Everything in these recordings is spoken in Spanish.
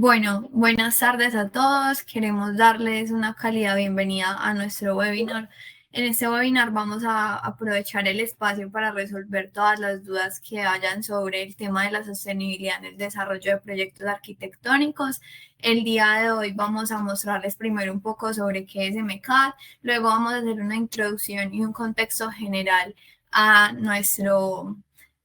Bueno, buenas tardes a todos. Queremos darles una cálida bienvenida a nuestro webinar. En este webinar vamos a aprovechar el espacio para resolver todas las dudas que hayan sobre el tema de la sostenibilidad en el desarrollo de proyectos arquitectónicos. El día de hoy vamos a mostrarles primero un poco sobre qué es MCAD, luego vamos a hacer una introducción y un contexto general a nuestro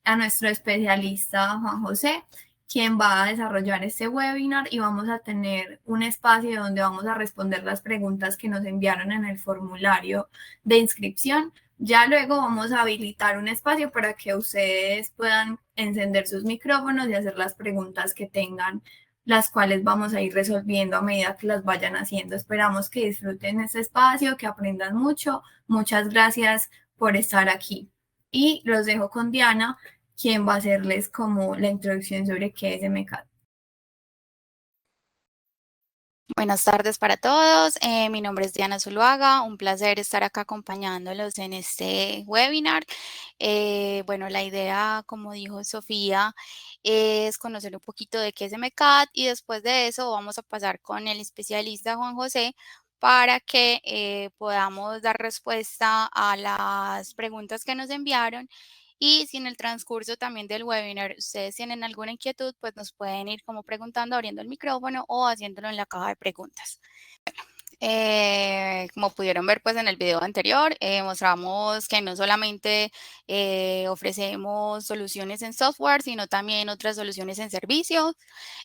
especialista Juan José, quien va a desarrollar este webinar, y vamos a tener un espacio donde vamos a responder las preguntas que nos enviaron en el formulario de inscripción. Ya luego vamos a habilitar un espacio para que ustedes puedan encender sus micrófonos y hacer las preguntas que tengan, las cuales vamos a ir resolviendo a medida que las vayan haciendo. Esperamos que disfruten este espacio, que aprendan mucho. Muchas gracias por estar aquí. Y los dejo con Diana, quien va a hacerles como la introducción sobre qué es MCAD. Buenas tardes para todos. Mi nombre es Diana Zuluaga. Un placer estar acá acompañándolos en este webinar. Bueno, la idea, como dijo Sofía, es conocer un poquito de qué es MCAD, y después de eso vamos a pasar con el especialista Juan José para que podamos dar respuesta a las preguntas que nos enviaron. Y si en el transcurso también del webinar ustedes tienen alguna inquietud, pues nos pueden ir como preguntando, abriendo el micrófono o haciéndolo en la caja de preguntas. Como pudieron ver pues en el video anterior, mostramos que no solamente ofrecemos soluciones en software, sino también otras soluciones en servicios.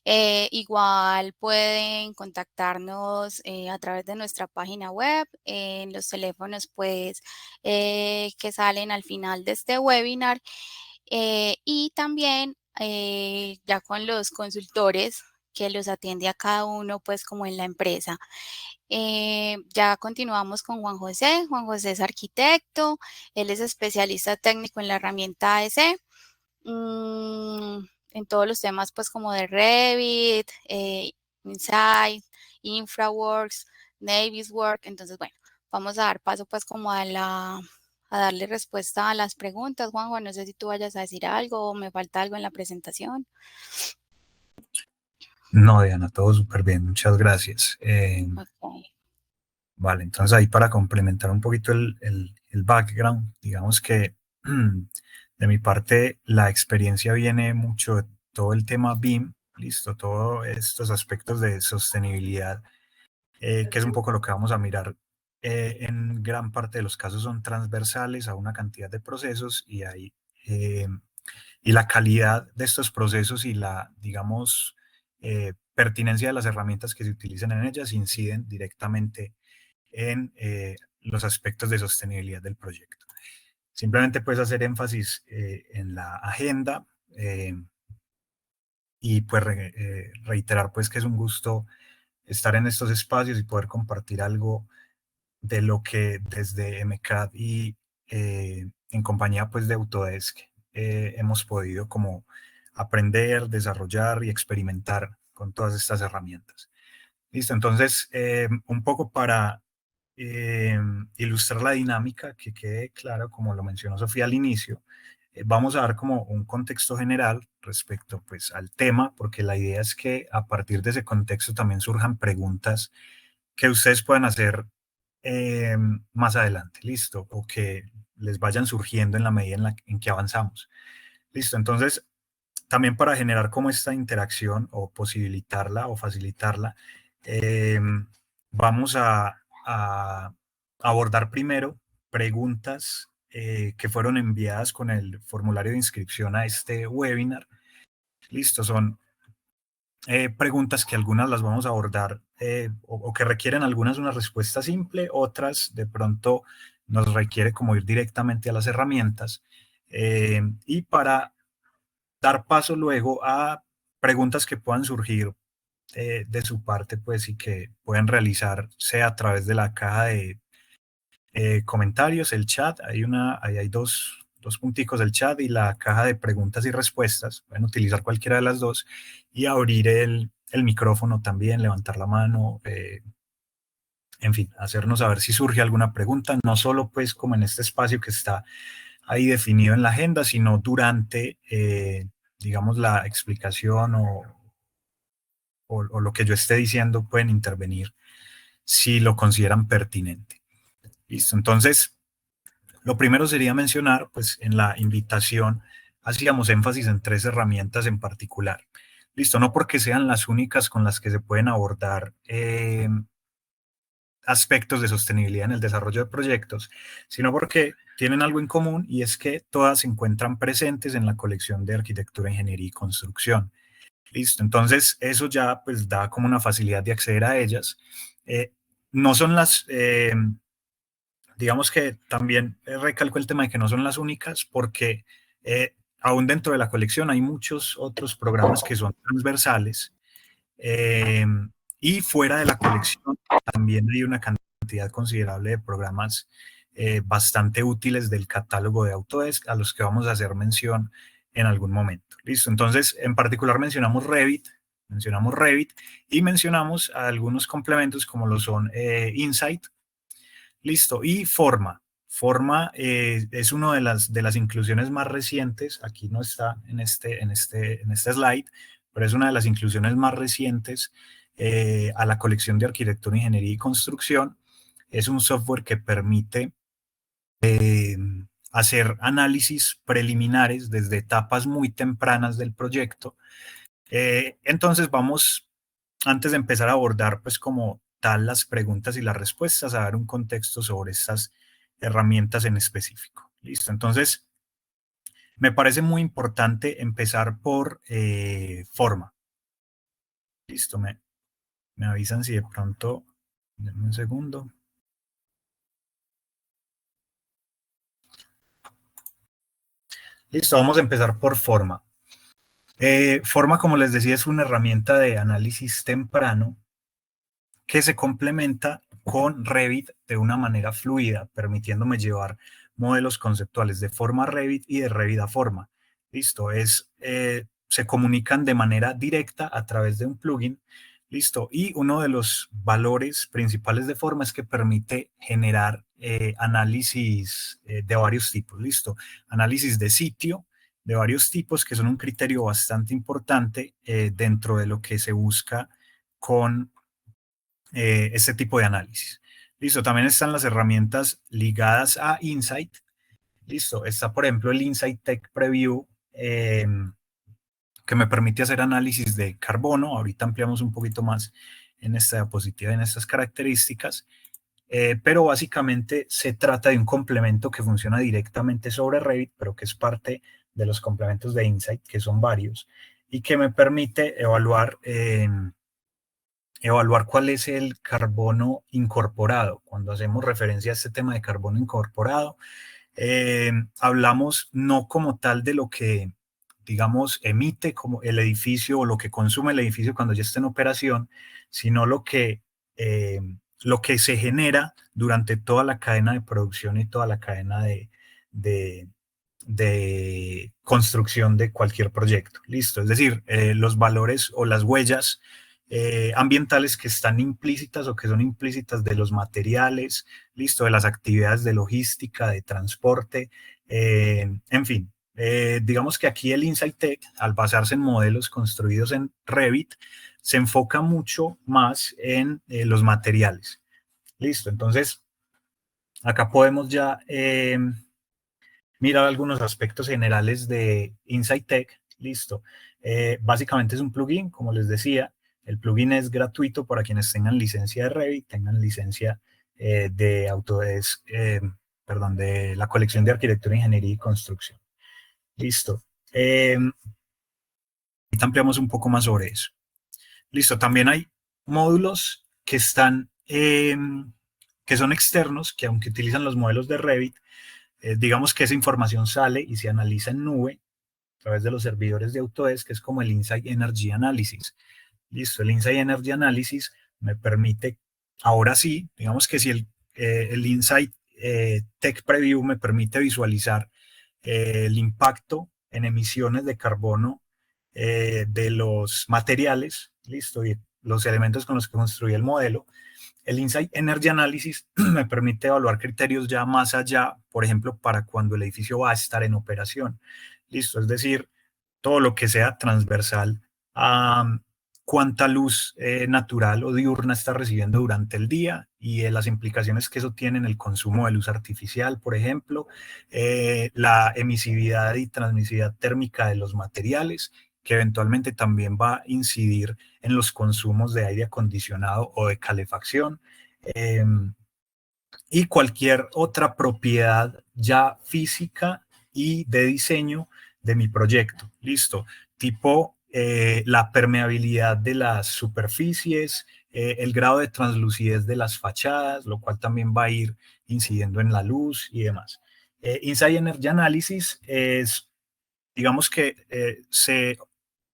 Igual pueden contactarnos a través de nuestra página web, en los teléfonos pues que salen al final de este webinar, y también ya con los consultores que los atiende a cada uno pues como en la empresa. Ya continuamos con Juan José. Juan José es arquitecto, él es especialista técnico en la herramienta AEC, en todos los temas pues como de Revit, Insight, InfraWorks, Navisworks. Entonces, bueno, vamos a dar paso pues como a darle respuesta a las preguntas. Juan, no sé si tú vayas a decir algo o me falta algo en la presentación. No, Diana, todo súper bien, muchas gracias. Okay. Vale, entonces ahí para complementar un poquito el background, digamos que de mi parte la experiencia viene mucho de todo el tema BIM, listo, todos estos aspectos de sostenibilidad, que es un poco lo que vamos a mirar. En gran parte de los casos son transversales a una cantidad de procesos, y la calidad de estos procesos y la, digamos, pertinencia de las herramientas que se utilizan en ellas inciden directamente en los aspectos de sostenibilidad del proyecto. Simplemente puedes hacer énfasis en la agenda, y pues reiterar pues que es un gusto estar en estos espacios y poder compartir algo de lo que desde MCAD y en compañía pues de Autodesk hemos podido como aprender, desarrollar y experimentar con todas estas herramientas. Listo, entonces un poco para ilustrar la dinámica, que quede claro, como lo mencionó Sofía al inicio, vamos a dar como un contexto general respecto pues al tema, porque la idea es que a partir de ese contexto también surjan preguntas que ustedes puedan hacer más adelante, listo, o que les vayan surgiendo en la medida en que avanzamos. Listo, entonces también para generar como esta interacción o posibilitarla o facilitarla, vamos a abordar primero preguntas que fueron enviadas con el formulario de inscripción a este webinar. Listo, son preguntas que algunas las vamos a abordar o que requieren algunas una respuesta simple, otras de pronto nos requiere como ir directamente a las herramientas. Y para dar paso luego a preguntas que puedan surgir de su parte, pues, y que pueden realizarse a través de la caja de comentarios, el chat. Ahí hay dos punticos del chat y la caja de preguntas y respuestas. Pueden utilizar cualquiera de las dos y abrir el micrófono también, levantar la mano, en fin, hacernos saber si surge alguna pregunta, no solo pues como en este espacio que está ahí definido en la agenda, sino durante, digamos, la explicación o lo que yo esté diciendo, pueden intervenir si lo consideran pertinente. Listo, entonces, lo primero sería mencionar, pues en la invitación hacíamos énfasis en 3 herramientas en particular. Listo, no porque sean las únicas con las que se pueden abordar aspectos de sostenibilidad en el desarrollo de proyectos, sino porque tienen algo en común y es que todas se encuentran presentes en la colección de arquitectura, ingeniería y construcción. Listo, entonces eso ya pues da como una facilidad de acceder a ellas. No son las, digamos que también recalco el tema de que no son las únicas porque aún dentro de la colección hay muchos otros programas que son transversales. Y fuera de la colección también hay una cantidad considerable de programas bastante útiles del catálogo de Autodesk a los que vamos a hacer mención en algún momento. Listo, entonces en particular mencionamos Revit y mencionamos algunos complementos como lo son Insight. Listo, y Forma. Forma es una de las inclusiones más recientes, aquí no está en este slide, pero es una de las inclusiones más recientes a la colección de arquitectura, ingeniería y construcción. Es un software que permite hacer análisis preliminares desde etapas muy tempranas del proyecto. Entonces vamos, antes de empezar a abordar pues como tal las preguntas y las respuestas, a dar un contexto sobre estas herramientas en específico. Listo, entonces me parece muy importante empezar por Forma. Listo, me avisan si de pronto, denme un segundo. Listo, vamos a empezar por Forma. Forma, como les decía, es una herramienta de análisis temprano que se complementa con Revit de una manera fluida, permitiéndome llevar modelos conceptuales de Forma a Revit y de Revit a Forma. Listo, se comunican de manera directa a través de un plugin. Listo, y uno de los valores principales de Forma es que permite generar análisis de varios tipos. Listo, análisis de sitio de varios tipos que son un criterio bastante importante dentro de lo que se busca con este tipo de análisis. Listo, también están las herramientas ligadas a Insight. Listo, está por ejemplo el Insight Tech Preview que me permite hacer análisis de carbono. Ahorita ampliamos un poquito más en esta diapositiva, en estas características. Pero básicamente se trata de un complemento que funciona directamente sobre Revit, pero que es parte de los complementos de Insight, que son varios, y que me permite evaluar cuál es el carbono incorporado. Cuando hacemos referencia a este tema de carbono incorporado, hablamos no como tal de lo que, digamos, emite como el edificio o lo que consume el edificio cuando ya está en operación, sino lo que se genera durante toda la cadena de producción y toda la cadena de construcción de cualquier proyecto. Listo, es decir, los valores o las huellas ambientales que están implícitas o que son implícitas de los materiales, listo, de las actividades de logística, de transporte, en fin. Digamos que aquí el Insight Tech, al basarse en modelos construidos en Revit, se enfoca mucho más en los materiales. Listo, entonces acá podemos ya mirar algunos aspectos generales de Insight Tech. Listo. Básicamente es un plugin, como les decía. El plugin es gratuito para quienes tengan licencia de Revit, tengan licencia de Autodesk, perdón, de la colección de arquitectura, ingeniería y construcción. Listo. Ahorita ampliamos un poco más sobre eso. Listo. También hay módulos que están, que son externos, que aunque utilizan los modelos de Revit, digamos que esa información sale y se analiza en nube a través de los servidores de Autodesk, que es como el Insight Energy Analysis. Listo, el Insight Energy Analysis me permite, ahora sí, digamos que si el Insight Tech Preview me permite visualizar el impacto en emisiones de carbono de los materiales, listo, y los elementos con los que construí el modelo. El Insight Energy Analysis me permite evaluar criterios ya más allá, por ejemplo, para cuando el edificio va a estar en operación. Listo, es decir, todo lo que sea transversal a cuánta luz natural o diurna está recibiendo durante el día y las implicaciones que eso tiene en el consumo de luz artificial, por ejemplo, la emisividad y transmisividad térmica de los materiales, que eventualmente también va a incidir en los consumos de aire acondicionado o de calefacción, y cualquier otra propiedad ya física y de diseño de mi proyecto. Listo. Tipo la permeabilidad de las superficies, el grado de translucidez de las fachadas, lo cual también va a ir incidiendo en la luz y demás. Insight Energy Analysis es, digamos que se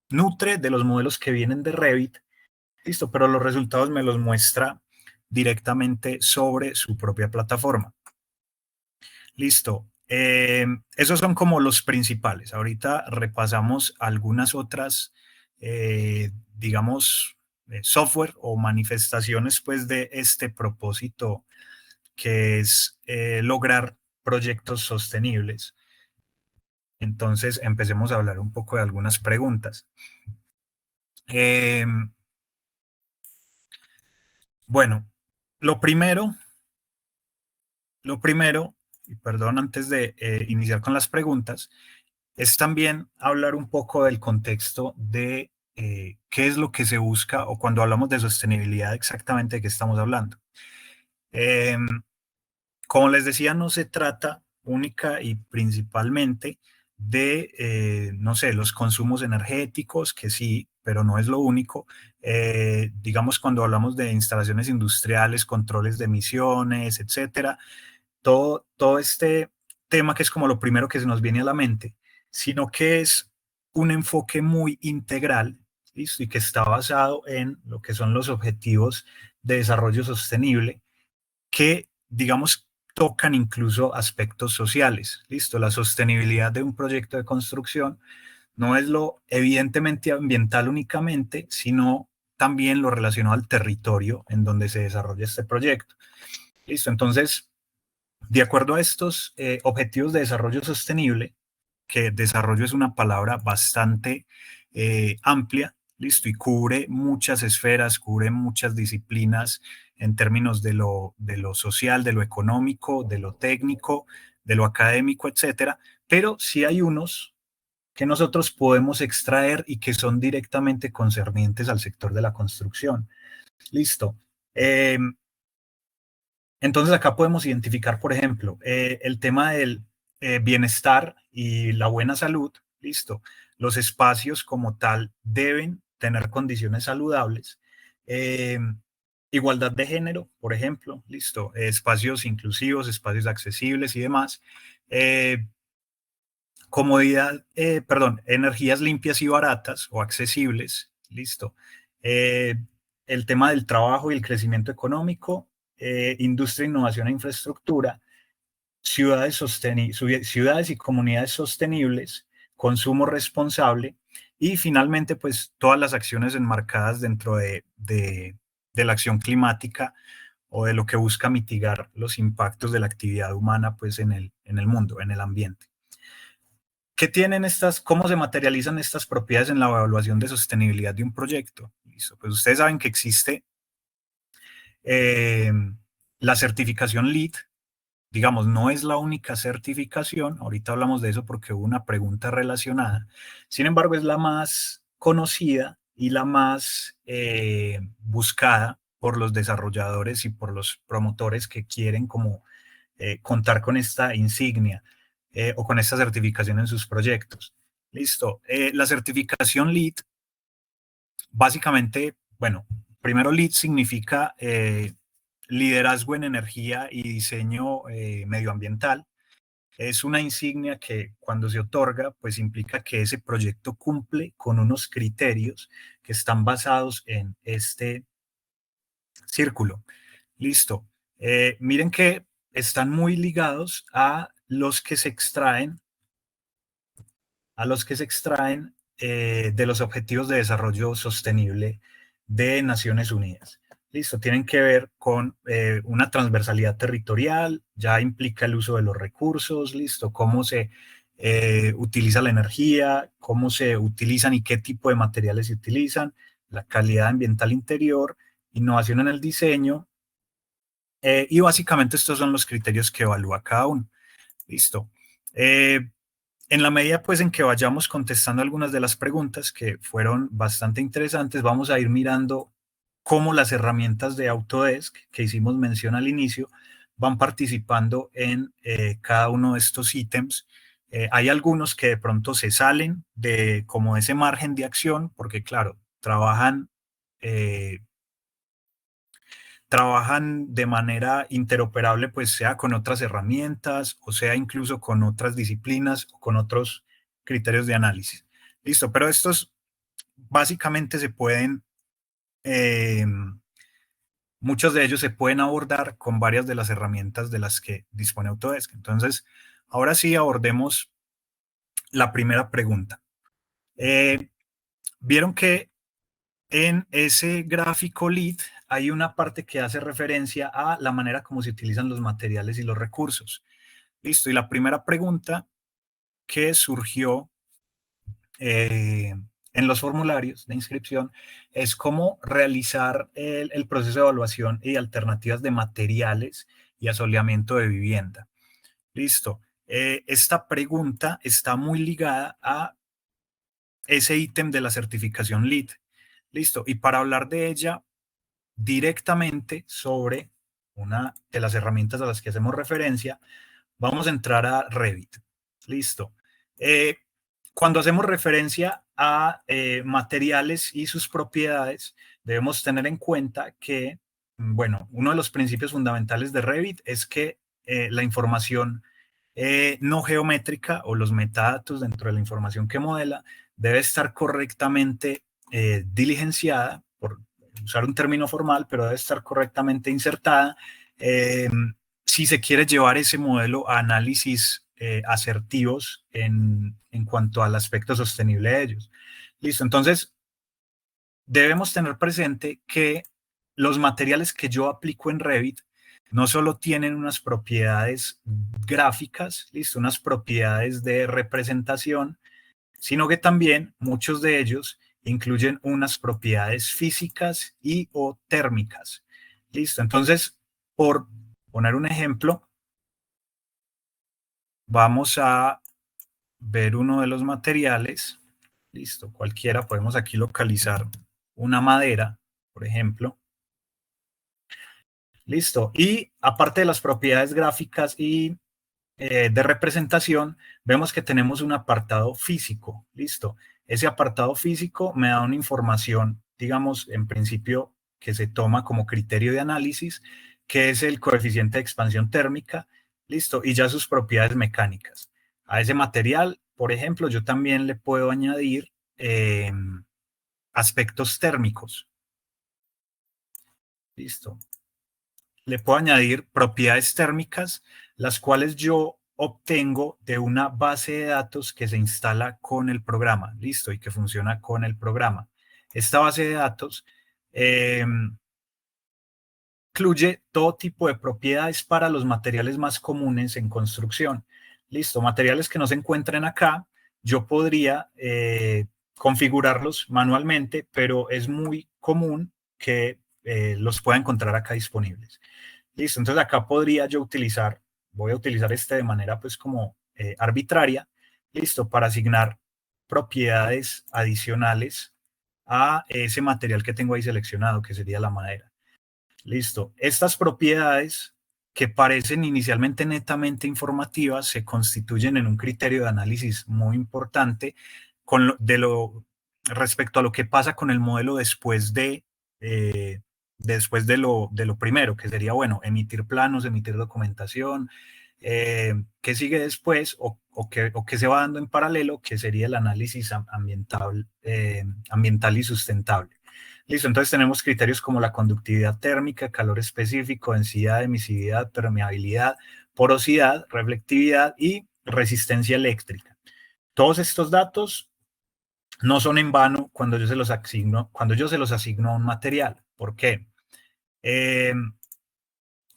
nutre de los modelos que vienen de Revit, listo, pero los resultados me los muestra directamente sobre su propia plataforma. Listo. Esos son como los principales. Ahorita repasamos algunas otras, digamos, software o manifestaciones pues de este propósito que es lograr proyectos sostenibles. Entonces empecemos a hablar un poco de algunas preguntas. Bueno, lo primero, y perdón, antes de iniciar con las preguntas, es también hablar un poco del contexto de qué es lo que se busca o cuando hablamos de sostenibilidad exactamente de qué estamos hablando. Como les decía, no se trata única y principalmente de, no sé, los consumos energéticos, que sí, pero no es lo único. Digamos, cuando hablamos de instalaciones industriales, controles de emisiones, etcétera, todo este tema que es como lo primero que se nos viene a la mente, sino que es un enfoque muy integral, ¿listo? Y que está basado en lo que son los objetivos de desarrollo sostenible, que, digamos, tocan incluso aspectos sociales. Listo, la sostenibilidad de un proyecto de construcción no es lo evidentemente ambiental únicamente, sino también lo relacionado al territorio en donde se desarrolla este proyecto. Listo, entonces, de acuerdo a estos objetivos de desarrollo sostenible, que desarrollo es una palabra bastante amplia, listo, y cubre muchas esferas, cubre muchas disciplinas en términos de lo social, de lo económico, de lo técnico, de lo académico, etcétera, pero sí hay unos que nosotros podemos extraer y que son directamente concernientes al sector de la construcción. Listo. Entonces acá podemos identificar, por ejemplo, el tema del bienestar y la buena salud. Listo. Los espacios como tal deben tener condiciones saludables. Igualdad de género, por ejemplo, listo. Espacios inclusivos, espacios accesibles y demás. Comodidad, energías limpias y baratas o accesibles, listo. El tema del trabajo y el crecimiento económico, industria, innovación e infraestructura, ciudades y comunidades sostenibles, consumo responsable y finalmente pues todas las acciones enmarcadas dentro de la acción climática o de lo que busca mitigar los impactos de la actividad humana pues en el mundo, en el ambiente. ¿Qué tienen cómo se materializan estas propiedades en la evaluación de sostenibilidad de un proyecto? Listo. Pues ustedes saben que existe la certificación LEED, digamos, no es la única certificación, ahorita hablamos de eso porque hubo una pregunta relacionada, sin embargo es la más conocida y la más buscada por los desarrolladores y por los promotores que quieren como contar con esta insignia o con esta certificación en sus proyectos. Listo. La certificación LEED, básicamente, bueno, primero LEED significa liderazgo en energía y diseño medioambiental. Es una insignia que cuando se otorga, pues implica que ese proyecto cumple con unos criterios que están basados en este círculo. Listo. Miren que están muy ligados a los que se extraen, de los Objetivos de Desarrollo Sostenible de Naciones Unidas. Listo, tienen que ver con una transversalidad territorial, ya implica el uso de los recursos, listo, cómo se utiliza la energía, cómo se utilizan y qué tipo de materiales se utilizan, la calidad ambiental interior, innovación en el diseño, y básicamente estos son los criterios que evalúa cada uno. Listo. En la medida pues en que vayamos contestando algunas de las preguntas que fueron bastante interesantes, vamos a ir mirando cómo las herramientas de Autodesk que hicimos mención al inicio van participando en cada uno de estos ítems. Hay algunos que de pronto se salen de como ese margen de acción porque claro, trabajan de manera interoperable, pues sea con otras herramientas o sea incluso con otras disciplinas o con otros criterios de análisis. Listo, pero estos básicamente se pueden, muchos de ellos se pueden abordar con varias de las herramientas de las que dispone Autodesk. Entonces, ahora sí abordemos la primera pregunta. Vieron que en ese gráfico LEED hay una parte que hace referencia a la manera como se utilizan los materiales y los recursos. Listo, y la primera pregunta que surgió en los formularios de inscripción es cómo realizar el proceso de evaluación y alternativas de materiales y asoleamiento de vivienda. Listo. Esta pregunta está muy ligada a ese ítem de la certificación LEED. Listo. Y para hablar de ella directamente sobre una de las herramientas a las que hacemos referencia, vamos a entrar a Revit. Listo. Cuando hacemos referencia a materiales y sus propiedades, debemos tener en cuenta que, bueno, uno de los principios fundamentales de Revit es que la información no geométrica o los metadatos dentro de la información que modela debe estar correctamente diligenciada, por usar un término formal, pero debe estar correctamente insertada si se quiere llevar ese modelo a análisis asertivos en cuanto al aspecto sostenible de ellos. Listo, entonces debemos tener presente que los materiales que yo aplico en Revit no solo tienen unas propiedades gráficas, listo, unas propiedades de representación, sino que también muchos de ellos incluyen unas propiedades físicas y o térmicas. Listo, entonces, por poner un ejemplo, vamos a ver uno de los materiales. Listo, cualquiera, podemos aquí localizar una madera, por ejemplo. Listo, y aparte de las propiedades gráficas y de representación, vemos que tenemos un apartado físico. Listo, ese apartado físico me da una información, digamos, en principio, que se toma como criterio de análisis, que es el coeficiente de expansión térmica. Listo, y ya sus propiedades mecánicas. A ese material, por ejemplo, yo también le puedo añadir aspectos térmicos. Listo. Le puedo añadir propiedades térmicas, las cuales yo obtengo de una base de datos que se instala con el programa, listo, y que funciona con el programa. Esta base de datos incluye todo tipo de propiedades para los materiales más comunes en construcción. Listo, materiales que no se encuentren acá, yo podría configurarlos manualmente, pero es muy común que los pueda encontrar acá disponibles. Listo, entonces acá podría yo utilizar voy a utilizar este de manera pues como arbitraria, listo, para asignar propiedades adicionales a ese material que tengo ahí seleccionado, que sería la madera. Listo. Estas propiedades que parecen inicialmente netamente informativas se constituyen en un criterio de análisis muy importante respecto a lo que pasa con el modelo después de lo primero, que sería, bueno, emitir planos, emitir documentación. ¿Qué sigue después o qué se va dando en paralelo? Que sería el análisis ambiental y sustentable. Listo, entonces tenemos criterios como la conductividad térmica, calor específico, densidad, emisividad, permeabilidad, porosidad, reflectividad y resistencia eléctrica. Todos estos datos no son en vano cuando yo se los asigno a un material. ¿Por qué?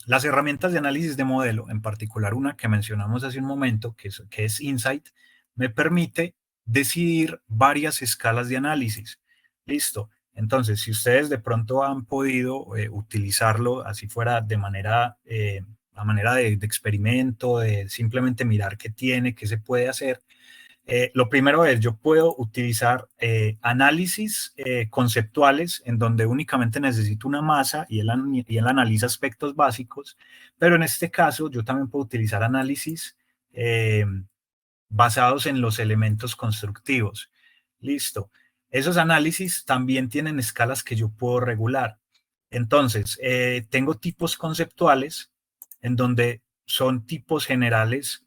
Las herramientas de análisis de modelo, en particular una que mencionamos hace un momento, que es Insight, me permite decidir varias escalas de análisis. Listo. Entonces, si ustedes de pronto han podido utilizarlo así fuera de manera, a manera de experimento, de simplemente mirar qué tiene, qué se puede hacer, lo primero es, yo puedo utilizar análisis conceptuales en donde únicamente necesito una masa y él analiza aspectos básicos, pero en este caso yo también puedo utilizar análisis basados en los elementos constructivos. Listo. Esos análisis también tienen escalas que yo puedo regular. Entonces, tengo tipos conceptuales en donde son tipos generales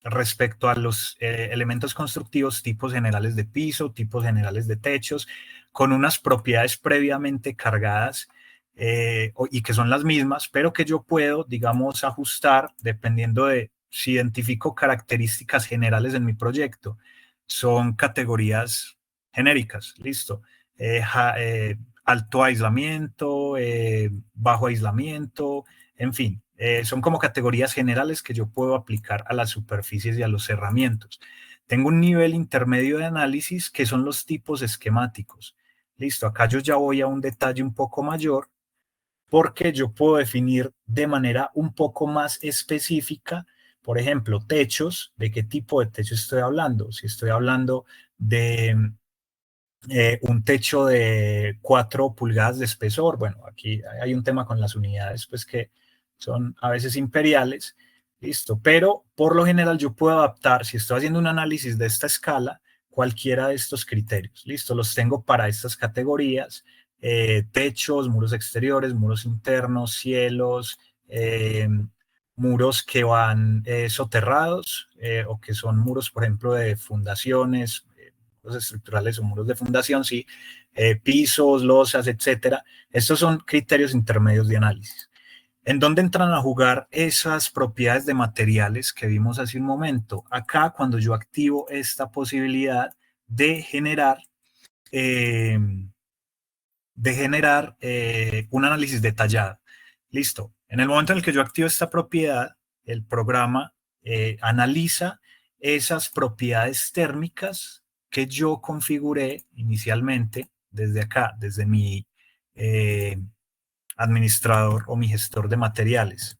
respecto a los elementos constructivos, tipos generales de piso, tipos generales de techos, con unas propiedades previamente cargadas y que son las mismas, pero que yo puedo, digamos, ajustar dependiendo de si identifico características generales en mi proyecto. Son categorías genéricas, listo. Alto aislamiento, bajo aislamiento, en fin, son como categorías generales que yo puedo aplicar a las superficies y a los cerramientos. Tengo un nivel intermedio de análisis que son los tipos esquemáticos. Listo, acá yo ya voy a un detalle un poco mayor porque yo puedo definir de manera un poco más específica, por ejemplo, techos, ¿de qué tipo de techo estoy hablando? Si estoy hablando de un techo de 4 pulgadas de espesor, bueno, aquí hay un tema con las unidades, pues que son a veces imperiales, listo, pero por lo general yo puedo adaptar, si estoy haciendo un análisis de esta escala, cualquiera de estos criterios, listo, los tengo para estas categorías, techos, muros exteriores, muros internos, cielos, muros que van soterrados o que son muros, por ejemplo, de fundaciones, estructurales o muros de fundación, sí, pisos, losas, etcétera. Estos son criterios intermedios de análisis. ¿En dónde entran a jugar esas propiedades de materiales que vimos hace un momento? Acá, cuando yo activo esta posibilidad de generar un análisis detallado. Listo. En el momento en el que yo activo esta propiedad, el programa analiza esas propiedades térmicas que yo configuré inicialmente desde acá, desde mi administrador o mi gestor de materiales.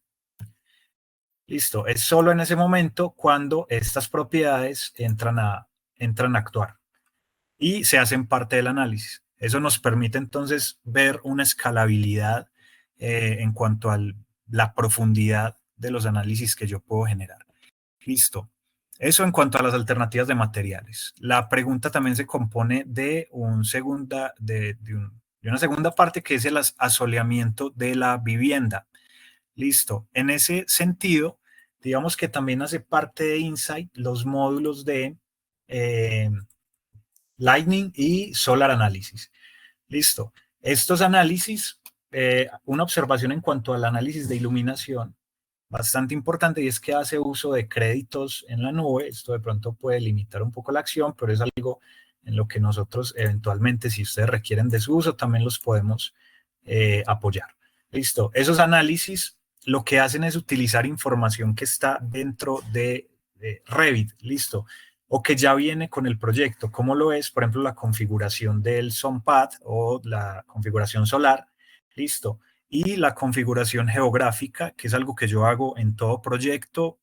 Listo, es solo en ese momento cuando estas propiedades entran a actuar y se hacen parte del análisis. Eso nos permite entonces ver una escalabilidad en cuanto a la profundidad de los análisis que yo puedo generar. Listo. Eso en cuanto a las alternativas de materiales. La pregunta también se compone de una segunda parte que es el asoleamiento de la vivienda. Listo. En ese sentido, digamos que también hace parte de Insight los módulos de Lightning y Solar Analysis. Listo. Estos análisis, una observación en cuanto al análisis de iluminación, bastante importante, y es que hace uso de créditos en la nube. Esto de pronto puede limitar un poco la acción, pero es algo en lo que nosotros eventualmente, si ustedes requieren de su uso, también los podemos apoyar. Listo. Esos análisis lo que hacen es utilizar información que está dentro de Revit. Listo. O que ya viene con el proyecto, como lo es, por ejemplo, la configuración del SunPad o la configuración solar. Listo. y la configuración geográfica, que es algo que yo hago en todo proyecto.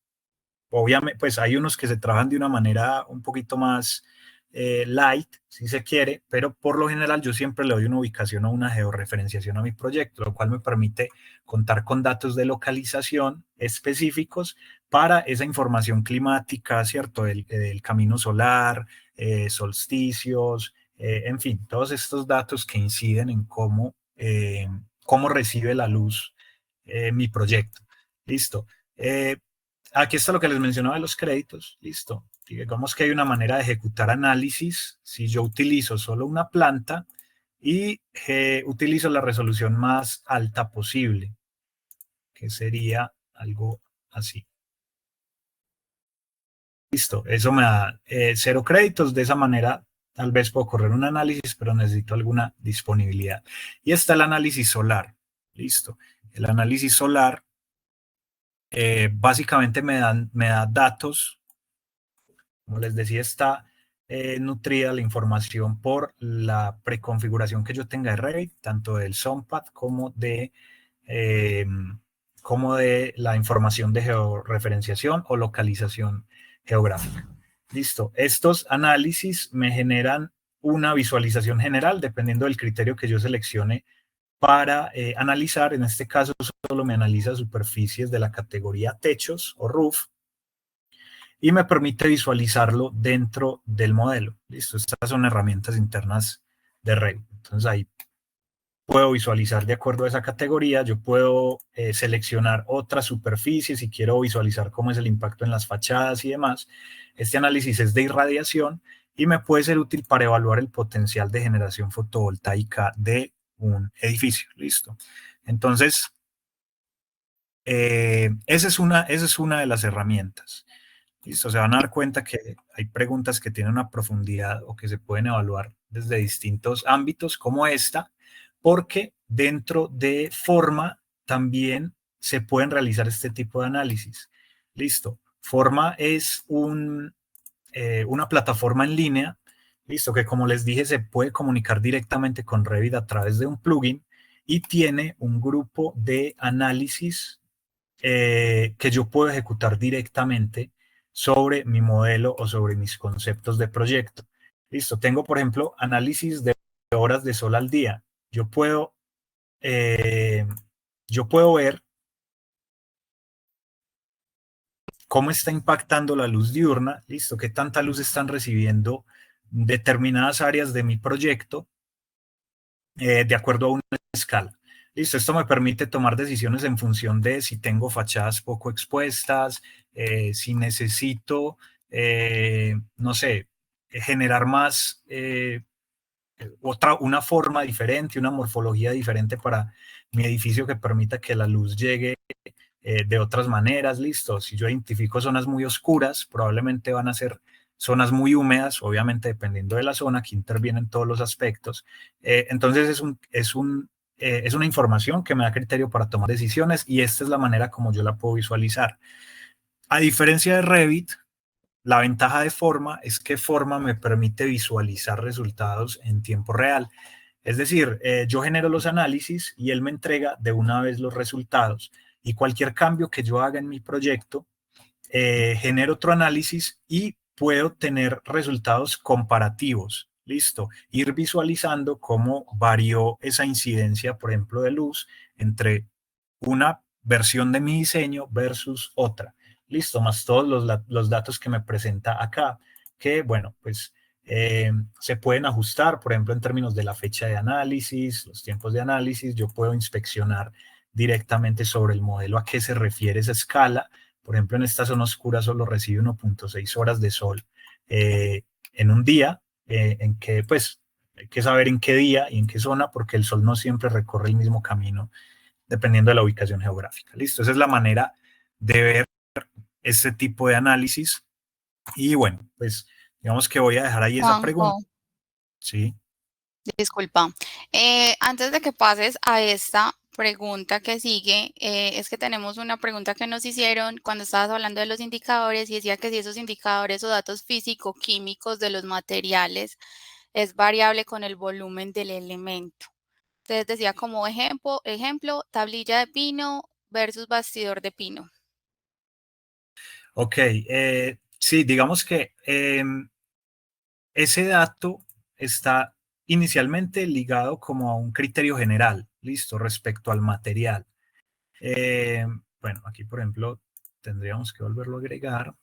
Obviamente, pues hay unos que se trabajan de una manera un poquito más light, si se quiere, pero por lo general yo siempre le doy una ubicación o una georreferenciación a mi proyecto, lo cual me permite contar con datos de localización específicos para esa información climática, ¿cierto? El camino solar, solsticios, en fin, todos estos datos que inciden en cómo recibe la luz mi proyecto. Listo. Aquí está lo que les mencionaba de los créditos. Listo. Digamos que hay una manera de ejecutar análisis si yo utilizo solo una planta y utilizo la resolución más alta posible, que sería algo así. Listo. Eso me da 0 créditos. De esa manera tal vez puedo correr un análisis, pero necesito alguna disponibilidad. Y está el análisis solar. Listo. El análisis solar básicamente me da datos. Como les decía, está nutrida la información por la preconfiguración que yo tenga de Revit, tanto del SOMPAD eh, como de la información de georreferenciación o localización geográfica. Listo. Estos análisis me generan una visualización general dependiendo del criterio que yo seleccione para analizar. En este caso, solo me analiza superficies de la categoría techos o roof, y me permite visualizarlo dentro del modelo. Listo, estas son herramientas internas de Revit. Entonces ahí puedo visualizar de acuerdo a esa categoría. Yo puedo seleccionar otras superficies si quiero visualizar cómo es el impacto en las fachadas y demás. Este análisis es de irradiación y me puede ser útil para evaluar el potencial de generación fotovoltaica de un edificio. Listo. Entonces, esa es una de las herramientas. Listo, se van a dar cuenta que hay preguntas que tienen una profundidad o que se pueden evaluar desde distintos ámbitos como esta, porque dentro de Forma también se pueden realizar este tipo de análisis. Listo, Forma es una plataforma en línea, listo, que como les dije se puede comunicar directamente con Revit a través de un plugin y tiene un grupo de análisis que yo puedo ejecutar directamente sobre mi modelo o sobre mis conceptos de proyecto. Listo, tengo por ejemplo análisis de horas de sol al día. Yo puedo ver cómo está impactando la luz diurna, listo, qué tanta luz están recibiendo determinadas áreas de mi proyecto de acuerdo a una escala. Listo, esto me permite tomar decisiones en función de si tengo fachadas poco expuestas, si necesito, no sé, generar más, una forma diferente, una morfología diferente para mi edificio que permita que la luz llegue de otras maneras. Listo, si yo identifico zonas muy oscuras, probablemente van a ser zonas muy húmedas, obviamente dependiendo de la zona, que intervienen todos los aspectos. Entonces es una información que me da criterio para tomar decisiones y esta es la manera como yo la puedo visualizar. A diferencia de Revit, la ventaja de Forma es que Forma me permite visualizar resultados en tiempo real. Es decir, yo genero los análisis y él me entrega de una vez los resultados y cualquier cambio que yo haga en mi proyecto, genero otro análisis y puedo tener resultados comparativos. Listo. Ir visualizando cómo varió esa incidencia, por ejemplo, de luz entre una versión de mi diseño versus otra. Listo, más todos los datos que me presenta acá, que bueno, pues se pueden ajustar, por ejemplo, en términos de la fecha de análisis, los tiempos de análisis. Yo puedo inspeccionar directamente sobre el modelo a qué se refiere esa escala. Por ejemplo, en esta zona oscura solo recibe 1.6 horas de sol en un día, en que pues hay que saber en qué día y en qué zona, porque el sol no siempre recorre el mismo camino dependiendo de la ubicación geográfica. Listo, esa es la manera de ver este tipo de análisis. Y bueno, pues digamos que voy a dejar ahí esa pregunta. Juanjo, Sí. disculpa. Antes de que pases a esta pregunta que sigue, es que tenemos una pregunta que nos hicieron cuando estabas hablando de los indicadores y decía que si esos indicadores o datos físico-químicos de los materiales es variable con el volumen del elemento. Entonces decía como ejemplo, tablilla de pino versus bastidor de pino. Ok, sí, digamos que ese dato está inicialmente ligado como a un criterio general, listo, respecto al material. Bueno, aquí por ejemplo tendríamos que volverlo a agregar.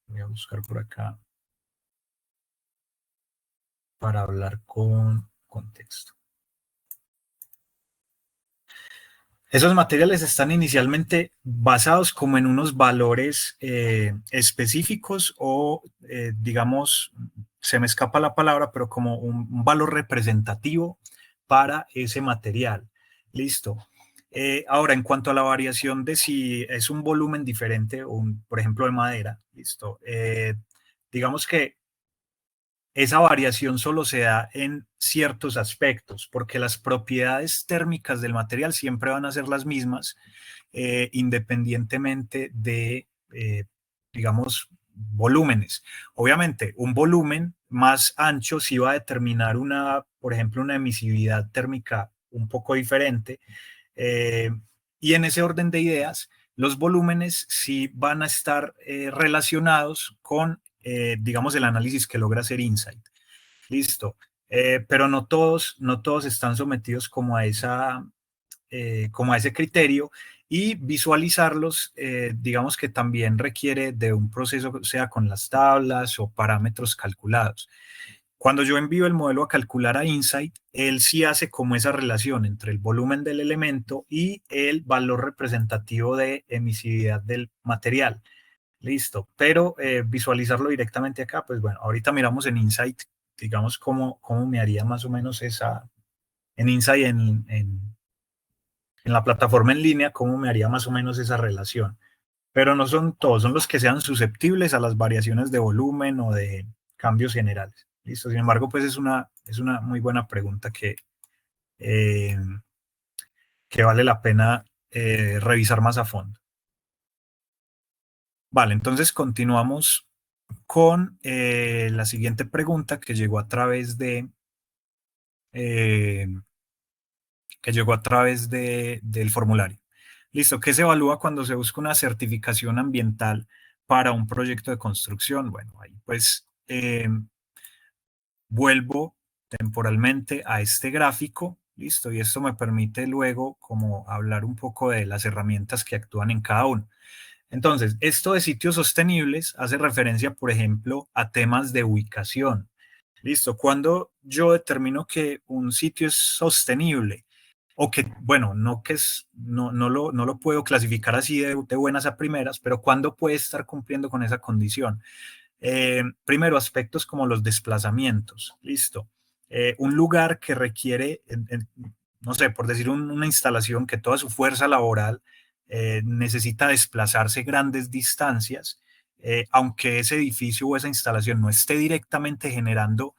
Voy a buscar por acá para hablar con contexto. Esos materiales están inicialmente basados como en unos valores específicos o, digamos, se me escapa la palabra, pero como un valor representativo para ese material. Listo. Ahora, en cuanto a la variación de si es un volumen diferente, por ejemplo, de madera, listo. Digamos que esa variación solo se da en ciertos aspectos, porque las propiedades térmicas del material siempre van a ser las mismas, independientemente de, digamos, volúmenes. Obviamente, un volumen más ancho sí va a determinar por ejemplo, una emisividad térmica un poco diferente. Y en ese orden de ideas, los volúmenes sí van a estar relacionados con, digamos, el análisis que logra hacer Insight. Listo. Pero no todos están sometidos como a ese criterio, y visualizarlos, digamos que también requiere de un proceso, sea con las tablas o parámetros calculados. Cuando yo envío el modelo a calcular a Insight, él sí hace como esa relación entre el volumen del elemento y el valor representativo de emisividad del material. Listo. Pero visualizarlo directamente acá, pues bueno, ahorita miramos en Insight, digamos, cómo me haría más o menos en Insight, en la plataforma en línea, cómo me haría más o menos esa relación. Pero no son todos, son los que sean susceptibles a las variaciones de volumen o de cambios generales. Listo. Sin embargo, pues es una muy buena pregunta eh, que vale la pena revisar más a fondo. Vale, entonces continuamos con la siguiente pregunta que llegó a través del formulario. Listo, ¿qué se evalúa cuando se busca una certificación ambiental para un proyecto de construcción? Bueno, ahí pues vuelvo temporalmente a este gráfico, listo, y esto me permite luego como hablar un poco de las herramientas que actúan en cada uno. Entonces, esto de sitios sostenibles hace referencia, por ejemplo, a temas de ubicación. Listo, cuando yo determino que un sitio es sostenible, o que, bueno, no lo puedo clasificar así de buenas a primeras, pero ¿cuándo puede estar cumpliendo con esa condición? Primero, aspectos como los desplazamientos. Listo. Un lugar que requiere, no sé, por decir una instalación que toda su fuerza laboral necesita desplazarse grandes distancias, aunque ese edificio o esa instalación no esté directamente generando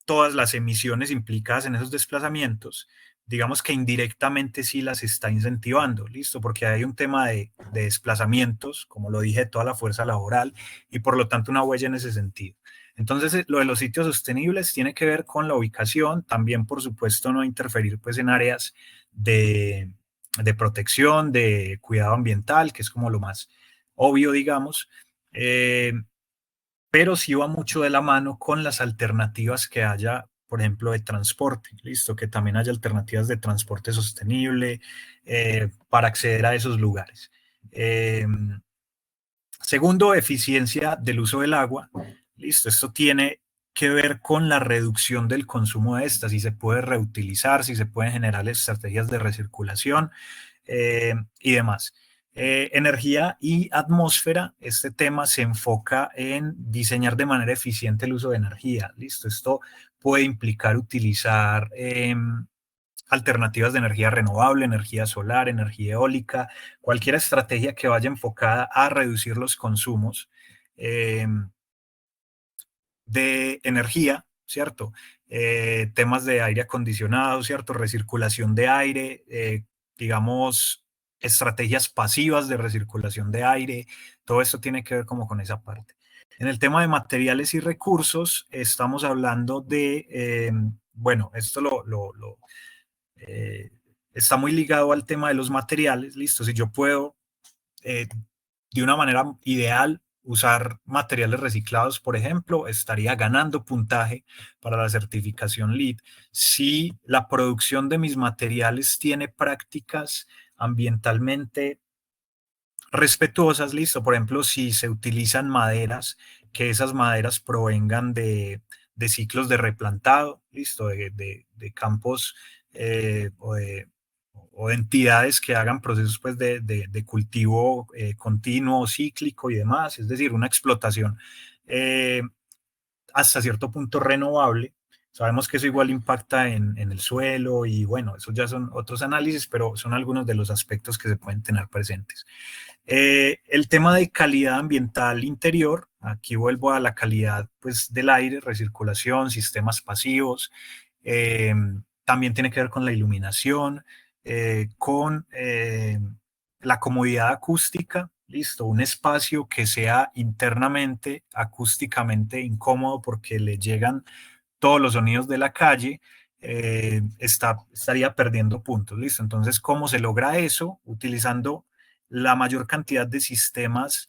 todas las emisiones implicadas en esos desplazamientos, digamos que indirectamente sí las está incentivando, ¿listo? Porque hay un tema de desplazamientos, como lo dije, toda la fuerza laboral, y por lo tanto una huella en ese sentido. Entonces, lo de los sitios sostenibles tiene que ver con la ubicación, también por supuesto no interferir pues en áreas de protección, de cuidado ambiental, que es como lo más obvio, digamos. Pero sí va mucho de la mano con las alternativas que haya, por ejemplo, de transporte, listo, que también haya alternativas de transporte sostenible para acceder a esos lugares. Segundo, eficiencia del uso del agua, listo, esto tiene que ver con la reducción del consumo de estas, si se puede reutilizar, si se pueden generar estrategias de recirculación y demás. Energía y atmósfera, este tema se enfoca en diseñar de manera eficiente el uso de energía. Listo, esto puede implicar utilizar alternativas de energía renovable, energía solar, energía eólica, cualquier estrategia que vaya enfocada a reducir los consumos de energía, ¿cierto? Temas de aire acondicionado, ¿cierto? Recirculación de aire, digamos, estrategias pasivas de recirculación de aire, todo esto tiene que ver como con esa parte. En el tema de materiales y recursos, estamos hablando de bueno, esto está muy ligado al tema de los materiales, listo, si yo puedo de una manera ideal usar materiales reciclados, por ejemplo, estaría ganando puntaje para la certificación LEED. Si la producción de mis materiales tiene prácticas ambientalmente respetuosas, listo, por ejemplo, si se utilizan maderas, que esas maderas provengan de ciclos de replantado, listo, de campos o de entidades que hagan procesos pues, de cultivo continuo, cíclico y demás, es decir, una explotación hasta cierto punto renovable. Sabemos que eso igual impacta en el suelo y bueno, esos ya son otros análisis, pero son algunos de los aspectos que se pueden tener presentes. El tema de calidad ambiental interior, aquí vuelvo a la calidad pues, del aire, recirculación, sistemas pasivos, también tiene que ver con la iluminación, con la comodidad acústica, listo, un espacio que sea internamente, acústicamente incómodo porque le llegan todos los sonidos de la calle, estaría perdiendo puntos, listo. Entonces, ¿cómo se logra eso? Utilizando la mayor cantidad de sistemas,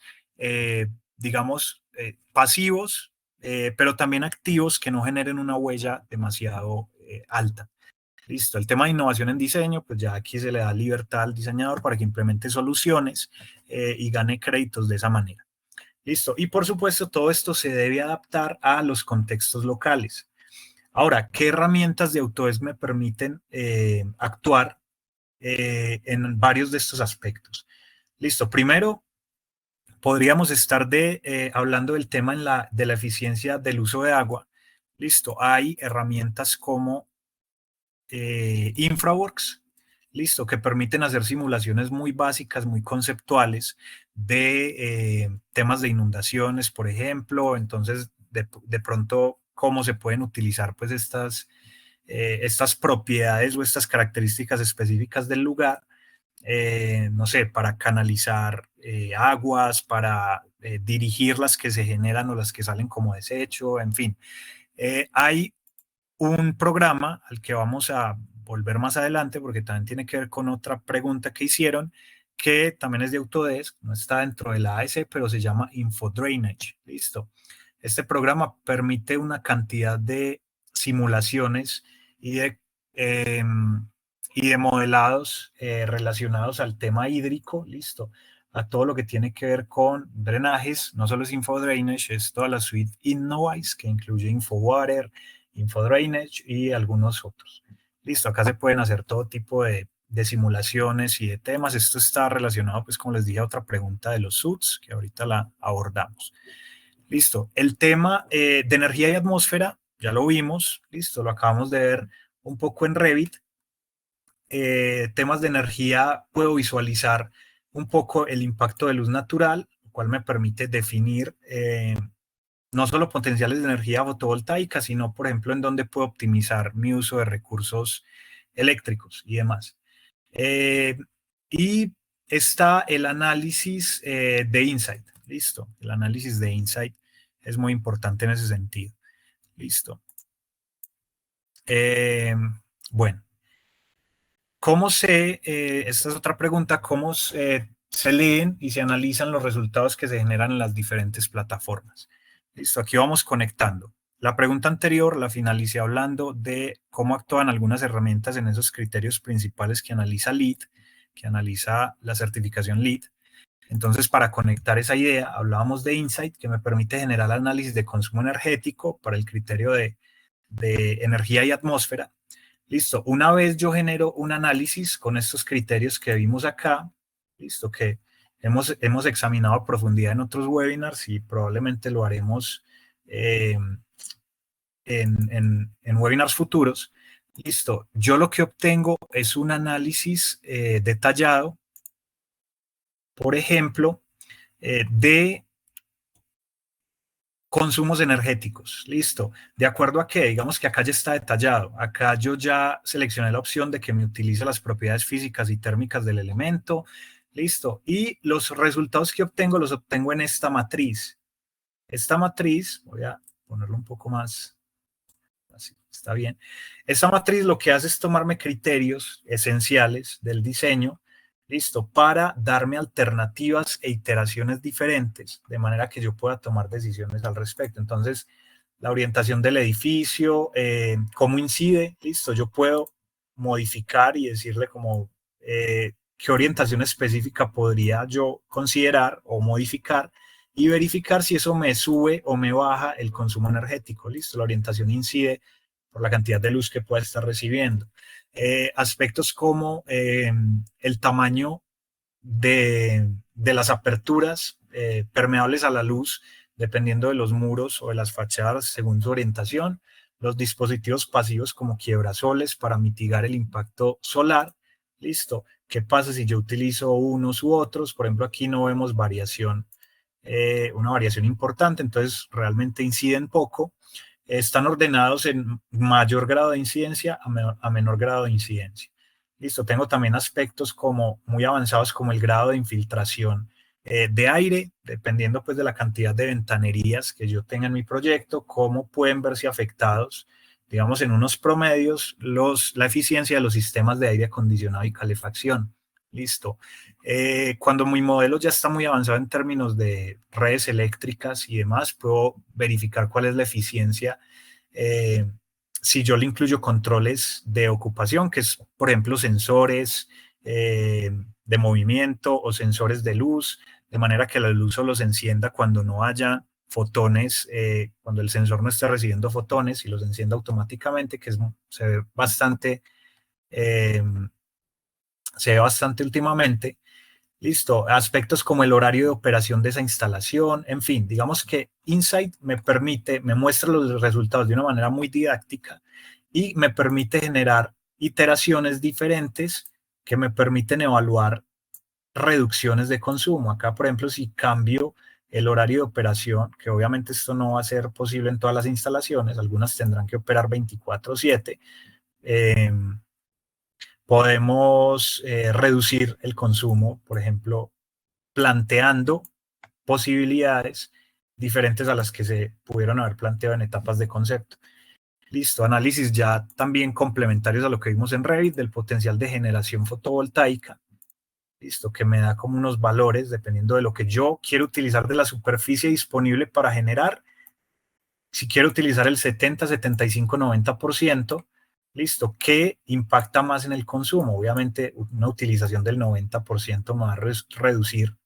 digamos, pasivos, pero también activos que no generen una huella demasiado alta. Listo, el tema de innovación en diseño, pues ya aquí se le da libertad al diseñador para que implemente soluciones y gane créditos de esa manera. Listo, y por supuesto todo esto se debe adaptar a los contextos locales. Ahora, ¿qué herramientas de Autodesk me permiten actuar en varios de estos aspectos? Listo, primero podríamos estar hablando del tema de la eficiencia del uso de agua. Listo, hay herramientas como InfraWorks, listo, que permiten hacer simulaciones muy básicas, muy conceptuales de temas de inundaciones, por ejemplo. Entonces, de pronto, cómo se pueden utilizar pues estas propiedades o estas características específicas del lugar, no sé, para canalizar aguas, para dirigir las que se generan o las que salen como desecho, en fin. Hay un programa al que vamos a volver más adelante porque también tiene que ver con otra pregunta que hicieron, que también es de Autodesk, no está dentro de la AS, pero se llama InfoDrainage. Listo. Este programa permite una cantidad de simulaciones y de modelados relacionados al tema hídrico, listo, a todo lo que tiene que ver con drenajes. No solo es InfoDrainage, es toda la suite Innovyze, que incluye InfoWater, InfoDrainage y algunos otros. Listo, acá se pueden hacer todo tipo de simulaciones y de temas. Esto está relacionado, pues como les dije, a otra pregunta de los SUTs, que ahorita la abordamos. Listo, el tema de energía y atmósfera, ya lo vimos, listo, lo acabamos de ver un poco en Revit. Temas de energía, puedo visualizar un poco el impacto de luz natural, lo cual me permite definir no solo potenciales de energía fotovoltaica, sino, por ejemplo, en dónde puedo optimizar mi uso de recursos eléctricos y demás. Y está el análisis de Insight. Listo. El análisis de Insight es muy importante en ese sentido. Listo. Bueno. ¿Cómo esta es otra pregunta, cómo se leen y se analizan los resultados que se generan en las diferentes plataformas? Listo, aquí vamos conectando. La pregunta anterior la finalicé hablando de cómo actúan algunas herramientas en esos criterios principales que analiza LEED, que analiza la certificación LEED. Entonces, para conectar esa idea, hablábamos de Insight, que me permite generar análisis de consumo energético para el criterio de energía y atmósfera. Listo, una vez yo genero un análisis con estos criterios que vimos acá, listo, que hemos examinado a profundidad en otros webinars y probablemente lo haremos en webinars futuros. Listo, yo lo que obtengo es un análisis detallado, por ejemplo, de consumos energéticos, listo. ¿De acuerdo a qué? Digamos que acá ya está detallado. Acá yo ya seleccioné la opción de que me utilice las propiedades físicas y térmicas del elemento, listo. Y los resultados que obtengo los obtengo en esta matriz. Esta matriz, voy a ponerlo un poco más así, está bien. Esta matriz lo que hace es tomarme criterios esenciales del diseño, listo, para darme alternativas e iteraciones diferentes, de manera que yo pueda tomar decisiones al respecto. Entonces, la orientación del edificio, cómo incide, listo, yo puedo modificar y decirle como qué orientación específica podría yo considerar o modificar y verificar si eso me sube o me baja el consumo energético, listo, la orientación incide por la cantidad de luz que pueda estar recibiendo. Aspectos como el tamaño de las aperturas permeables a la luz, dependiendo de los muros o de las fachadas según su orientación, los dispositivos pasivos como quiebrasoles para mitigar el impacto solar, listo. ¿Qué pasa si yo utilizo unos u otros? Por ejemplo, aquí no vemos variación, una variación importante, entonces realmente inciden poco. Están ordenados en mayor grado de incidencia a menor grado de incidencia. Listo, tengo también aspectos como muy avanzados como el grado de infiltración de aire, dependiendo pues de la cantidad de ventanerías que yo tenga en mi proyecto, cómo pueden verse afectados, digamos en unos promedios, la eficiencia de los sistemas de aire acondicionado y calefacción. Listo. Cuando mi modelo ya está muy avanzado en términos de redes eléctricas y demás, puedo verificar cuál es la eficiencia si yo le incluyo controles de ocupación, que es, por ejemplo, sensores de movimiento o sensores de luz, de manera que la luz solo se encienda cuando no haya fotones, cuando el sensor no esté recibiendo fotones y los encienda automáticamente, que se ve bastante últimamente. Listo, aspectos como el horario de operación de esa instalación, en fin, digamos que Insight me muestra los resultados de una manera muy didáctica y me permite generar iteraciones diferentes que me permiten evaluar reducciones de consumo. Acá, por ejemplo, si cambio el horario de operación, que obviamente esto no va a ser posible en todas las instalaciones, algunas tendrán que operar 24/7, podemos reducir el consumo, por ejemplo, planteando posibilidades diferentes a las que se pudieron haber planteado en etapas de concepto. Listo, análisis ya también complementarios a lo que vimos en Revit del potencial de generación fotovoltaica. Listo, que me da como unos valores dependiendo de lo que yo quiero utilizar de la superficie disponible para generar. Si quiero utilizar el 70, 75, 90%, listo, ¿qué impacta más en el consumo? Obviamente una utilización del 90% me va a reducir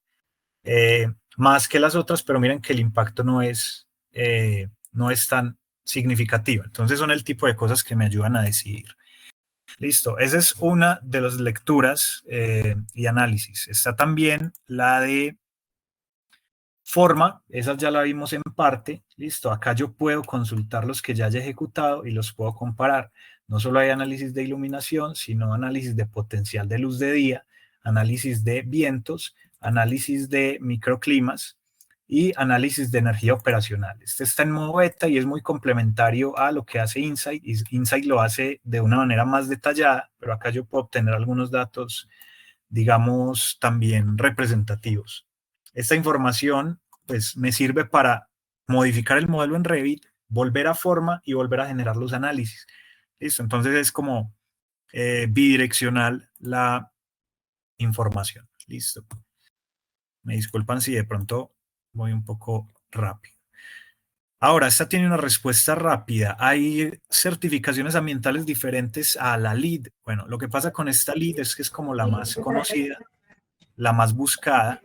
más que las otras, pero miren que el impacto no es tan significativo. Entonces son el tipo de cosas que me ayudan a decidir. Listo, esa es una de las lecturas y análisis. Está también la de forma, esa ya la vimos en parte. Listo, acá yo puedo consultar los que ya haya ejecutado y los puedo comparar. No solo hay análisis de iluminación, sino análisis de potencial de luz de día, análisis de vientos, análisis de microclimas y análisis de energía operacional. Este está en modo beta y es muy complementario a lo que hace Insight. Insight lo hace de una manera más detallada, pero acá yo puedo obtener algunos datos, digamos, también representativos. Esta información, pues, me sirve para modificar el modelo en Revit, volver a forma y volver a generar los análisis. ¿Listo? Entonces es como bidireccional la información. Listo. Me disculpan si de pronto voy un poco rápido. Ahora, esta tiene una respuesta rápida. Hay certificaciones ambientales diferentes a la LEED. Bueno, lo que pasa con esta LEED es que es como la más conocida, la más buscada,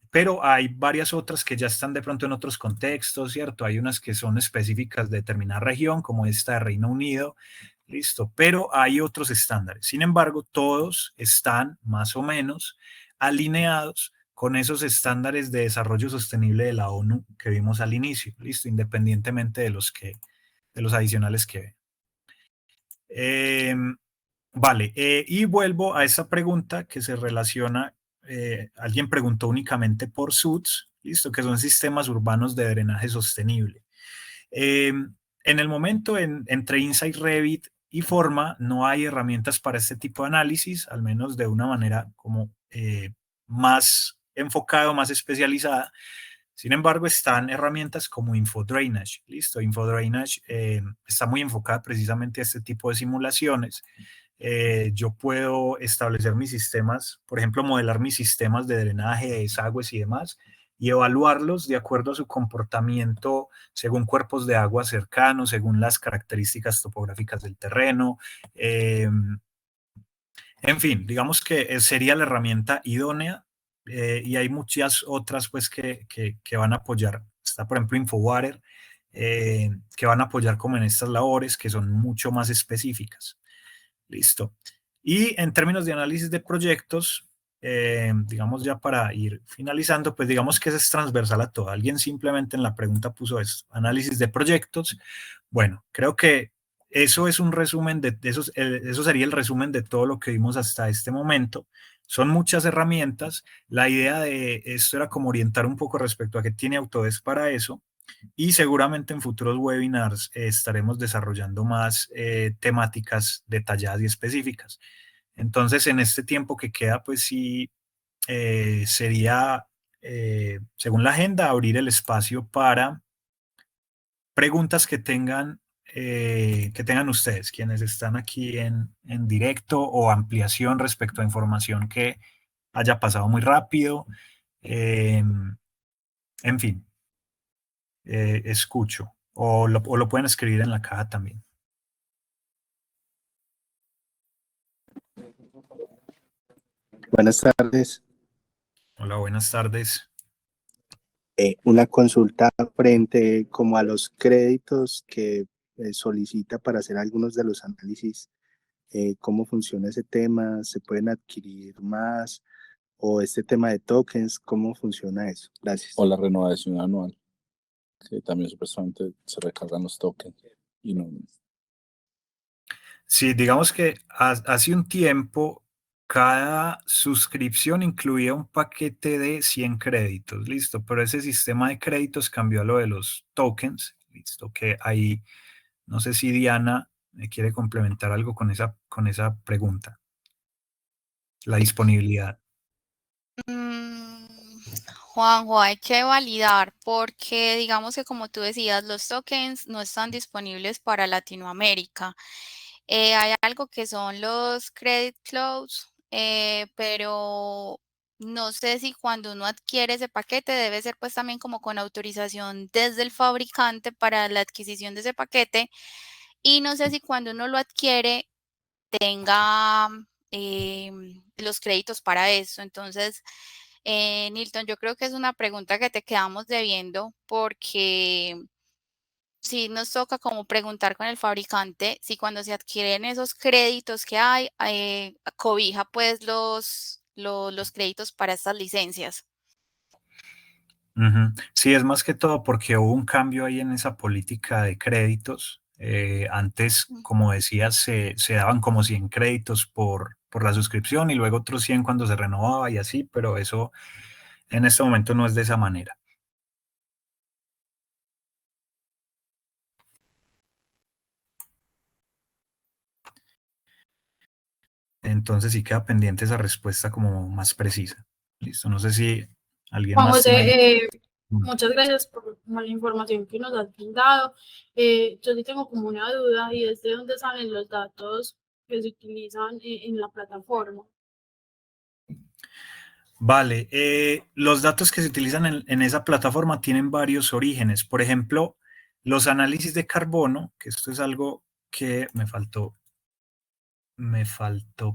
pero hay varias otras que ya están de pronto en otros contextos, ¿cierto? Hay unas que son específicas de determinada región, como esta de Reino Unido, listo, pero hay otros estándares. Sin embargo, todos están más o menos alineados con esos estándares de desarrollo sostenible de la ONU que vimos al inicio, listo, independientemente de los adicionales que ven. Vale, y vuelvo a esa pregunta que se relaciona, alguien preguntó únicamente por SUDS, listo, que son sistemas urbanos de drenaje sostenible. En el momento, entre Insight, Revit y Forma, no hay herramientas para este tipo de análisis, al menos de una manera como más enfocada, más especializada. Sin embargo, están herramientas como InfoDrainage. Listo, InfoDrainage está muy enfocada precisamente a este tipo de simulaciones. Yo puedo establecer mis sistemas, por ejemplo, modelar mis sistemas de drenaje, de desagües y demás, y evaluarlos de acuerdo a su comportamiento según cuerpos de agua cercanos, según las características topográficas del terreno. En fin, digamos que sería la herramienta idónea, y hay muchas otras pues que van a apoyar. Está por ejemplo InfoWater, que van a apoyar como en estas labores que son mucho más específicas. Listo. Y en términos de análisis de proyectos, digamos ya para ir finalizando, pues digamos que eso es transversal a todo. Alguien simplemente en la pregunta puso esto, análisis de proyectos. Bueno, creo que eso es un resumen eso sería el resumen de todo lo que vimos hasta este momento. Son muchas herramientas. La idea de esto era como orientar un poco respecto a qué tiene Autodesk para eso. Y seguramente en futuros webinars estaremos desarrollando más temáticas detalladas y específicas. Entonces, en este tiempo que queda, pues sí, sería, según la agenda, abrir el espacio para preguntas que tengan ustedes, quienes están aquí en directo, o ampliación respecto a información que haya pasado muy rápido. En fin. Escucho, o lo pueden escribir en la caja también. Buenas tardes. Hola, buenas tardes. Una consulta frente como a los créditos que solicita para hacer algunos de los análisis. ¿Cómo funciona ese tema? ¿Se pueden adquirir más? ¿O este tema de tokens? ¿Cómo funciona eso? Gracias. O la renovación anual, que también supuestamente se recargan los tokens. Y no. Sí, digamos que hace un tiempo cada suscripción incluía un paquete de 100 créditos, listo, pero ese sistema de créditos cambió a lo de los tokens, listo, que ahí, no sé si Diana me quiere complementar algo con esa pregunta, la disponibilidad. Juanjo, hay que validar porque digamos que como tú decías, los tokens no están disponibles para Latinoamérica. Hay algo que son los credit clouds, pero no sé si cuando uno adquiere ese paquete debe ser pues también como con autorización desde el fabricante para la adquisición de ese paquete, y no sé si cuando uno lo adquiere tenga los créditos para eso. Entonces, Nilton, yo creo que es una pregunta que te quedamos debiendo porque sí nos toca como preguntar con el fabricante si cuando se adquieren esos créditos que hay, cobija pues los créditos para estas licencias. Sí, es más que todo porque hubo un cambio ahí en esa política de créditos. Antes, como decías, se daban como 100 créditos por la suscripción y luego otros 100 cuando se renovaba y así, pero eso en este momento no es de esa manera. Entonces sí queda pendiente esa respuesta como más precisa. Listo, no sé si alguien Juan más tiene... José, muchas gracias por la información que nos has dado. Yo sí tengo como una duda, y es de dónde salen los datos que se utilizan en la plataforma. Vale, los datos que se utilizan en esa plataforma tienen varios orígenes. Por ejemplo, los análisis de carbono, que esto es algo que me faltó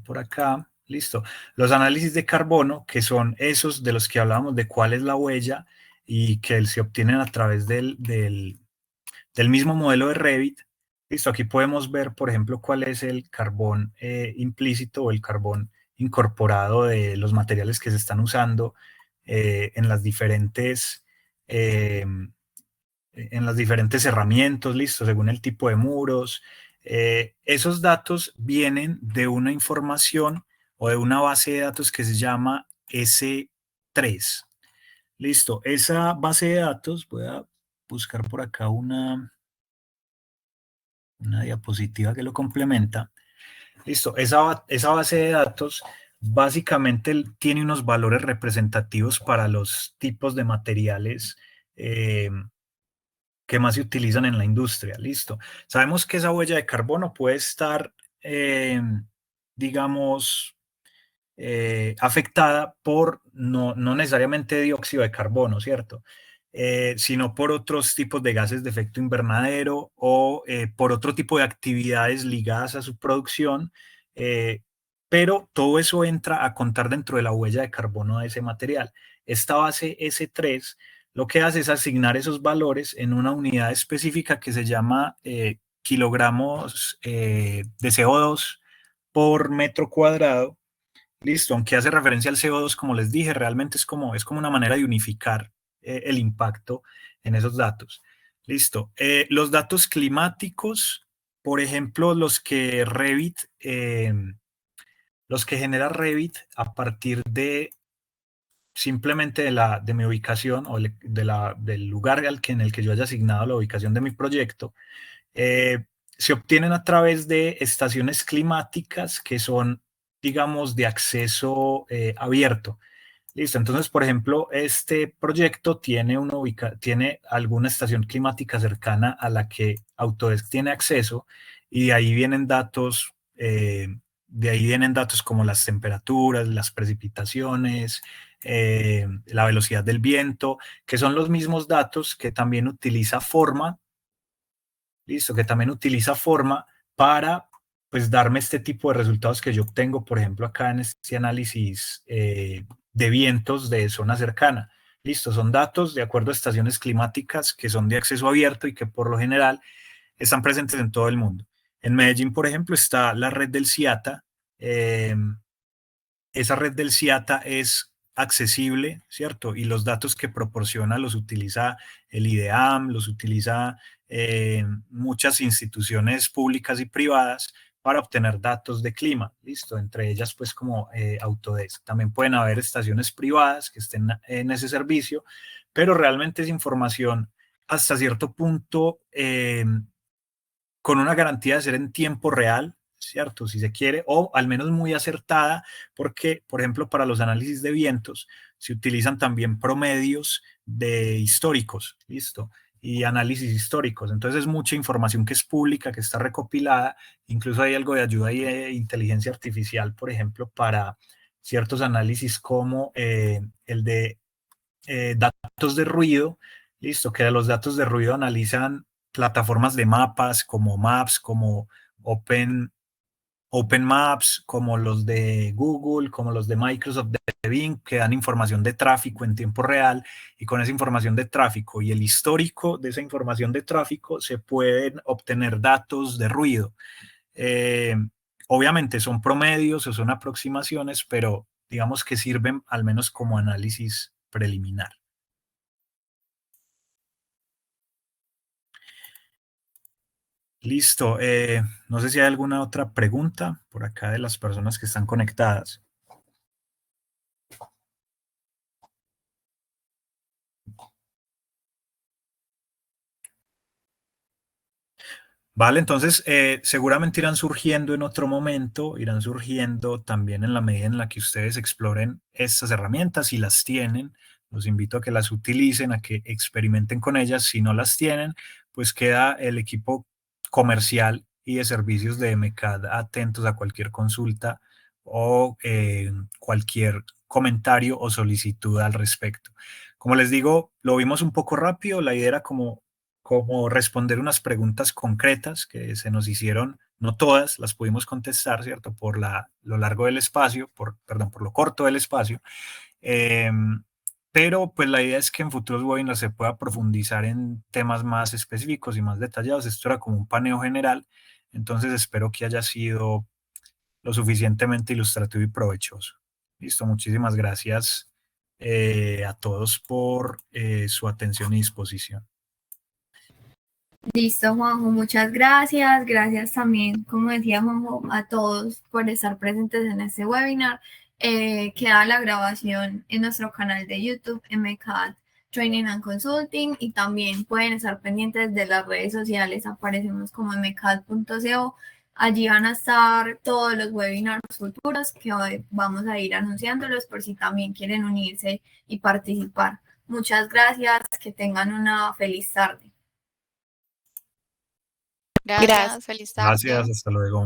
por acá. Listo. Los análisis de carbono, que son esos de los que hablábamos de cuál es la huella y que se obtienen a través del mismo modelo de Revit. Listo, aquí podemos ver, por ejemplo, cuál es el carbón implícito o el carbón incorporado de los materiales que se están usando en las diferentes herramientas, listo, según el tipo de muros. Esos datos vienen de una información o de una base de datos que se llama S3. Listo, esa base de datos, voy a buscar por acá una diapositiva que lo complementa. Listo, esa base de datos básicamente tiene unos valores representativos para los tipos de materiales que más se utilizan en la industria. Listo. Sabemos que esa huella de carbono puede estar, digamos, afectada por no necesariamente dióxido de carbono, ¿cierto? Sino por otros tipos de gases de efecto invernadero o por otro tipo de actividades ligadas a su producción, pero todo eso entra a contar dentro de la huella de carbono de ese material. Esta base S3 lo que hace es asignar esos valores en una unidad específica que se llama kilogramos de CO2 por metro cuadrado. Listo, aunque hace referencia al CO2, como les dije, realmente es como una manera de unificar el impacto en esos datos. Listo. Los datos climáticos, por ejemplo, los que genera Revit a partir de simplemente de mi ubicación o del lugar en el que yo haya asignado la ubicación de mi proyecto, se obtienen a través de estaciones climáticas que son, digamos, de acceso abierto. Listo, entonces, por ejemplo, este proyecto tiene alguna estación climática cercana a la que Autodesk tiene acceso, y de ahí vienen datos como las temperaturas, las precipitaciones, la velocidad del viento, que son los mismos datos que también utiliza Forma. Listo, que también utiliza Forma para, pues, darme este tipo de resultados que yo obtengo, por ejemplo, acá en este análisis de vientos de zona cercana. Listo, son datos de acuerdo a estaciones climáticas que son de acceso abierto y que por lo general están presentes en todo el mundo. En Medellín, por ejemplo, está la red del CIATA. Esa red del CIATA es accesible, ¿cierto? Y los datos que proporciona los utiliza el IDEAM, los utiliza muchas instituciones públicas y privadas para obtener datos de clima, ¿listo? Entre ellas, pues, como Autodesk. También pueden haber estaciones privadas que estén en ese servicio, pero realmente es información hasta cierto punto con una garantía de ser en tiempo real, ¿cierto? Si se quiere, o al menos muy acertada, porque, por ejemplo, para los análisis de vientos se utilizan también promedios de históricos, ¿listo? Y análisis históricos. Entonces es mucha información que es pública, que está recopilada. Incluso hay algo de ayuda y de inteligencia artificial, por ejemplo, para ciertos análisis como el de datos de ruido, ¿listo? Que los datos de ruido analizan plataformas de mapas como Maps, como Open Maps, como los de Google, como los de Microsoft, de Bing, que dan información de tráfico en tiempo real, y con esa información de tráfico y el histórico de esa información de tráfico se pueden obtener datos de ruido. Obviamente son promedios o son aproximaciones, pero digamos que sirven al menos como análisis preliminar. Listo. No sé si hay alguna otra pregunta por acá de las personas que están conectadas. Vale, entonces seguramente irán surgiendo en otro momento, irán surgiendo también en la medida en la que ustedes exploren estas herramientas. Si las tienen, los invito a que las utilicen, a que experimenten con ellas. Si no las tienen, pues queda el equipo comercial y de servicios de MCAD atentos a cualquier consulta o cualquier comentario o solicitud al respecto. Como les digo, lo vimos un poco rápido. La idea era como responder unas preguntas concretas que se nos hicieron. No todas las pudimos contestar, ¿cierto? Por lo largo del espacio, por lo corto del espacio. Pero pues la idea es que en futuros webinars se pueda profundizar en temas más específicos y más detallados. Esto era como un paneo general, entonces espero que haya sido lo suficientemente ilustrativo y provechoso. Listo, muchísimas gracias a todos por su atención y disposición. Listo, Juanjo, muchas gracias. Gracias también, como decía Juanjo, a todos por estar presentes en este webinar. Queda la grabación en nuestro canal de YouTube, MCAD Training and Consulting, y también pueden estar pendientes de las redes sociales. Aparecemos como mcad.co. Allí van a estar todos los webinars futuros que hoy vamos a ir anunciándolos por si también quieren unirse y participar. Muchas gracias, que tengan una feliz tarde. Gracias, feliz tarde. Gracias, hasta luego.